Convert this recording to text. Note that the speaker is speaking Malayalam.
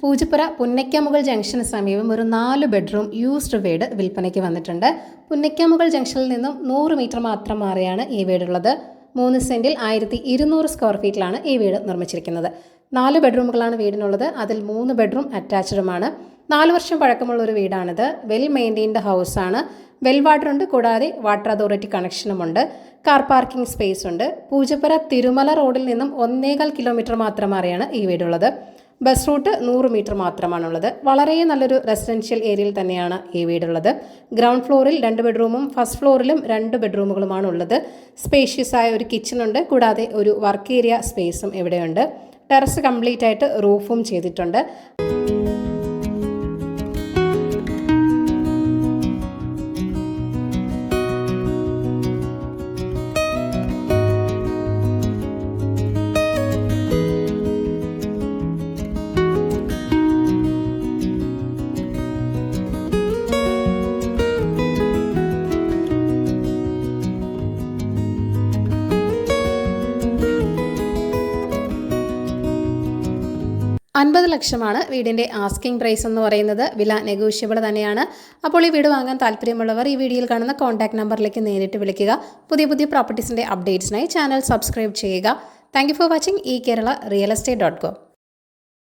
പൂജപ്പുര പുന്നയ്ക്കാമുകൾ ജംഗ്ഷന് സമീപം ഒരു 4 ബെഡ്റൂം യൂസ്ഡ് വീട് വിൽപ്പനയ്ക്ക് വന്നിട്ടുണ്ട്. പുന്നയ്ക്കാമുകൾ ജംഗ്ഷനിൽ നിന്നും 100 മീറ്റർ മാത്രം മാറിയാണ് ഈ വീടുള്ളത്. 3 സെന്റിൽ 1200 സ്ക്വയർ ഫീറ്റിലാണ് ഈ വീട് നിർമ്മിച്ചിരിക്കുന്നത്. 4 ബെഡ്റൂമുകളാണ് വീടിനുള്ളത്. അതിൽ 3 ബെഡ്റൂം അറ്റാച്ച്ഡുമാണ്. 4 വർഷം പഴക്കമുള്ള ഒരു വീടാണിത്. വെൽ മെയിൻറ്റെയിൻഡ് ഹൗസാണ്. വെൽ വാട്ടർ ഉണ്ട്, കൂടാതെ വാട്ടർ അതോറിറ്റി കണക്ഷനുമുണ്ട്. കാർ പാർക്കിംഗ് സ്പേസ് ഉണ്ട്. പൂജപ്പുര തിരുമല റോഡിൽ നിന്നും 1.25 കിലോമീറ്റർ മാത്രം മാറിയാണ് ഈ വീടുള്ളത്. ബസ് റൂട്ട് 100 മീറ്റർ മാത്രമാണുള്ളത്. വളരെ നല്ലൊരു റെസിഡൻഷ്യൽ ഏരിയയിൽ തന്നെയാണ് ഈ വീടുള്ളത്. ഗ്രൗണ്ട് ഫ്ലോറിൽ 2 ബെഡ്റൂമും ഫസ്റ്റ് ഫ്ലോറിലും 2 ബെഡ്റൂമുകളുമാണ് ഉള്ളത്. സ്പേഷ്യസ് ആയ ഒരു കിച്ചണുണ്ട്, കൂടാതെ ഒരു വർക്ക് ഏരിയ സ്പേസും ഇവിടെയുണ്ട്. ടെറസ് കംപ്ലീറ്റ് ആയിട്ട് റൂഫും ചെയ്തിട്ടുണ്ട്. $50 ലക്ഷമാണ് വീടിൻ്റെ ആസ്കിംഗ് പ്രൈസ് എന്ന് പറയുന്നത്. വില നെഗോഷ്യബിൾ തന്നെയാണ്. അപ്പോൾ ഈ വീട് വാങ്ങാൻ താല്പര്യമുള്ളവർ ഈ വീഡിയോയിൽ കാണുന്ന കോൺടാക്ട് നമ്പറിലേക്ക് നേരിട്ട് വിളിക്കുക. പുതിയ പ്രോപ്പർട്ടീസിൻ്റെ അപ്ഡേറ്റ്സിനായി ചാനൽ സബ്സ്ക്രൈബ് ചെയ്യുക. Thank you for watching eKerala Real Estate.com.